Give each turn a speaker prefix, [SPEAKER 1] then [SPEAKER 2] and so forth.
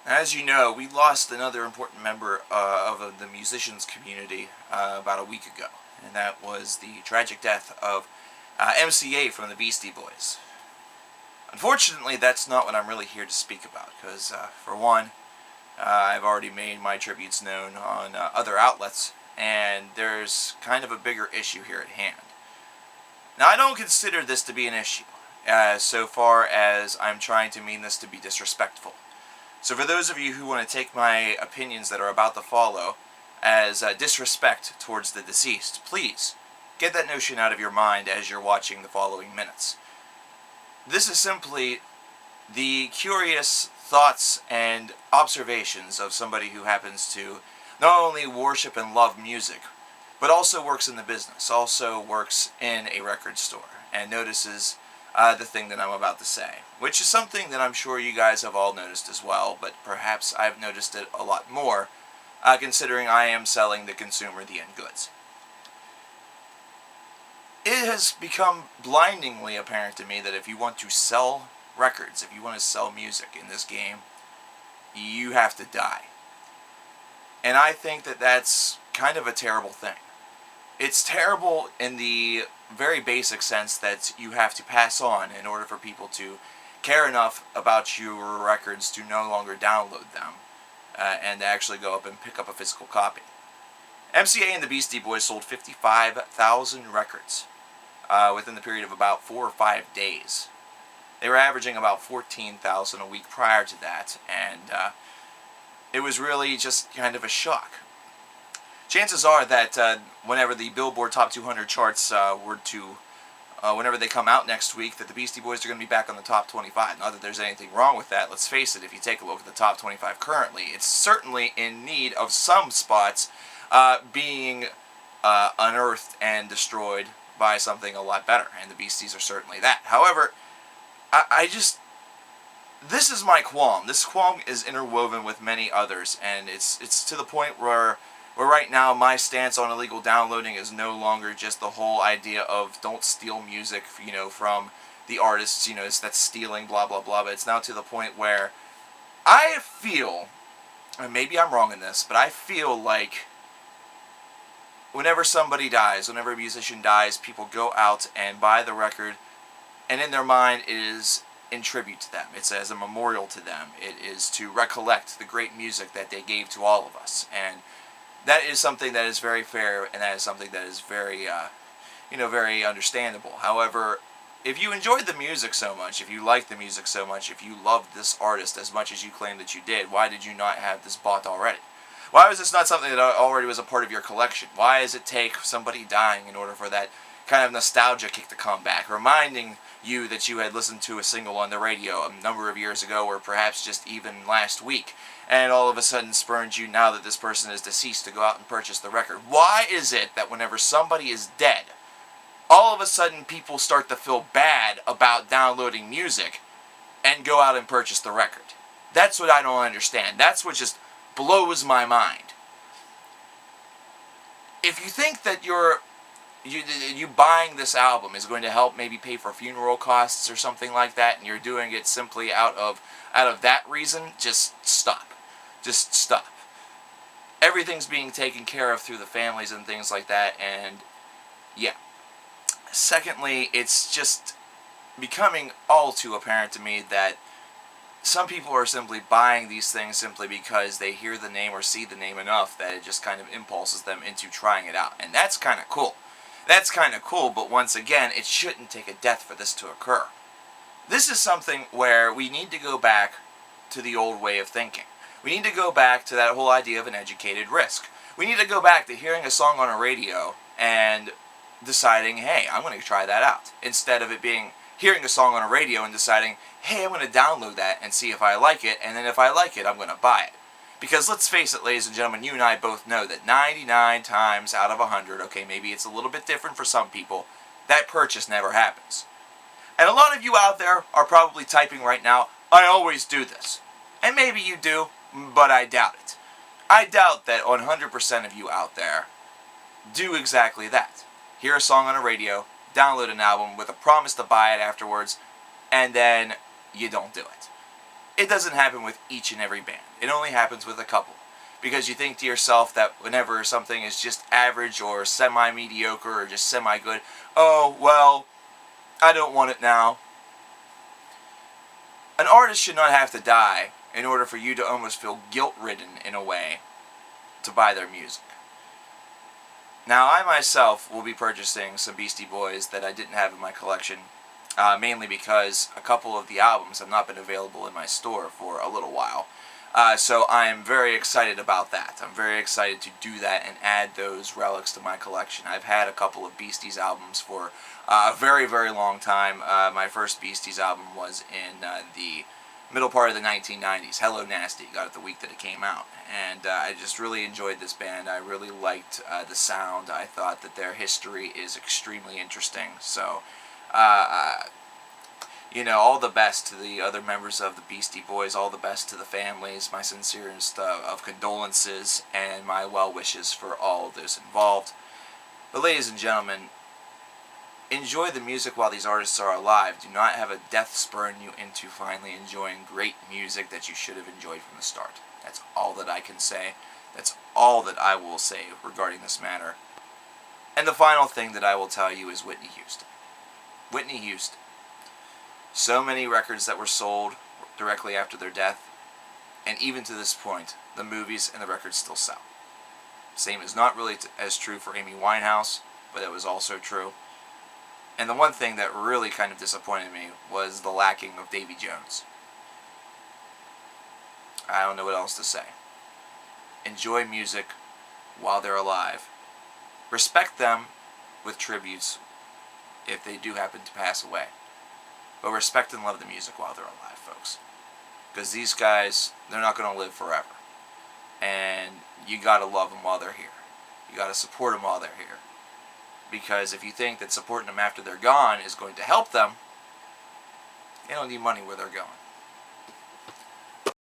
[SPEAKER 1] As you know, we lost another important member of the musicians community about a week ago, and that was the tragic death of MCA from the Beastie Boys. Unfortunately, that's not what I'm really here to speak about, because for one, I've already made my tributes known on other outlets, and there's kind of a bigger issue here at hand. Now, I don't consider this to be an issue, so far as I'm trying to mean this to be disrespectful. So for those of you who want to take my opinions that are about to follow as disrespect towards the deceased, please get that notion out of your mind as you're watching the following minutes. This is simply the curious thoughts and observations of somebody who happens to not only worship and love music, but also works in the business, also works in a record store, and notices the thing that I'm about to say, which is something that I'm sure you guys have all noticed as well, but perhaps I've noticed it a lot more, considering I am selling the consumer the end goods. It has become blindingly apparent to me that if you want to sell records, if you want to sell music in this game, you have to die. And I think that that's kind of a terrible thing. It's terrible in the very basic sense that you have to pass on in order for people to care enough about your records to no longer download them and actually go up and pick up a physical copy. MCA and the Beastie Boys sold 55,000 records within the period of about 4 or 5 days. They were averaging about 14,000 a week prior to that, and it was really just kind of a shock. Chances are that whenever the Billboard Top 200 charts whenever they come out next week, that the Beastie Boys are going to be back on the top 25. Not that there's anything wrong with that. Let's face it, if you take a look at the top 25 currently, it's certainly in need of some spots being unearthed and destroyed by something a lot better, and the Beasties are certainly that. However, this is my qualm. This qualm is interwoven with many others, and it's to the point where right now my stance on illegal downloading is no longer just the whole idea of don't steal music, from the artists, that's stealing, blah, blah, blah, but it's now to the point where I feel, and maybe I'm wrong in this, but I feel like whenever somebody dies, whenever a musician dies, people go out and buy the record, and in their mind it is in tribute to them. It's as a memorial to them. It is to recollect the great music that they gave to all of us, and that is something that is very fair, and that is something that is very, very understandable. However, if you enjoyed the music so much, if you liked the music so much, if you loved this artist as much as you claim that you did, why did you not have this bought already? Why was this not something that already was a part of your collection? Why does it take somebody dying in order for that kind of nostalgia kick to come back, reminding you that you had listened to a single on the radio a number of years ago, or perhaps just even last week, and all of a sudden spurns you, now that this person is deceased, to go out and purchase the record? Why is it that whenever somebody is dead, all of a sudden people start to feel bad about downloading music and go out and purchase the record? That's what I don't understand. That's what just blows my mind. If you think that you buying this album is going to help maybe pay for funeral costs or something like that, and you're doing it simply out of that reason, just stop. Just stop. Everything's being taken care of through the families and things like that, and yeah. Secondly, it's just becoming all too apparent to me that some people are simply buying these things simply because they hear the name or see the name enough that it just kind of impulses them into trying it out. And that's kind of cool. That's kind of cool, but once again, it shouldn't take a death for this to occur. This is something where we need to go back to the old way of thinking. We need to go back to that whole idea of an educated risk. We need to go back to hearing a song on a radio and deciding, hey, I'm going to try that out. Instead of it being hearing a song on a radio and deciding, hey, I'm going to download that and see if I like it, and then if I like it, I'm going to buy it. Because let's face it, ladies and gentlemen, you and I both know that 99 times out of 100, okay, maybe it's a little bit different for some people, that purchase never happens. And a lot of you out there are probably typing right now, I always do this. And maybe you do, but I doubt it. I doubt that 100% of you out there do exactly that. Hear a song on a radio, download an album with a promise to buy it afterwards, and then you don't do it. it doesn't happen with each and every band. It only happens with a couple. Because you think to yourself that whenever something is just average or semi-mediocre or just semi-good, oh, well, I don't want it now. An artist should not have to die in order for you to almost feel guilt-ridden in a way to buy their music. Now, I myself will be purchasing some Beastie Boys that I didn't have in my collection, mainly because a couple of the albums have not been available in my store for a little while. So I am very excited about that. I'm very excited to do that and add those relics to my collection. I've had a couple of Beasties albums for a very, very long time. My first Beasties album was in the middle part of the 1990s. Hello Nasty, got it the week that it came out. And I just really enjoyed this band. I really liked the sound. I thought that their history is extremely interesting. So, you know, all the best to the other members of the Beastie Boys, all the best to the families, my sincerest of condolences, and my well wishes for all of those involved. But ladies and gentlemen, enjoy the music while these artists are alive. Do not have a death spurn you into finally enjoying great music that you should have enjoyed from the start. That's all that I can say. That's all that I will say regarding this matter. And the final thing that I will tell you is Whitney Houston. Whitney Houston. So many records that were sold directly after their death, and even to this point, the movies and the records still sell. Same is not really as true for Amy Winehouse, but it was also true. And the one thing that really kind of disappointed me was the lacking of Davy Jones. I don't know what else to say. Enjoy music while they're alive. Respect them with tributes if they do happen to pass away. But respect and love the music while they're alive, folks. Because these guys, they're not going to live forever. And you got to love them while they're here. You got to support them while they're here. Because if you think that supporting them after they're gone is going to help them, they don't need money where they're going.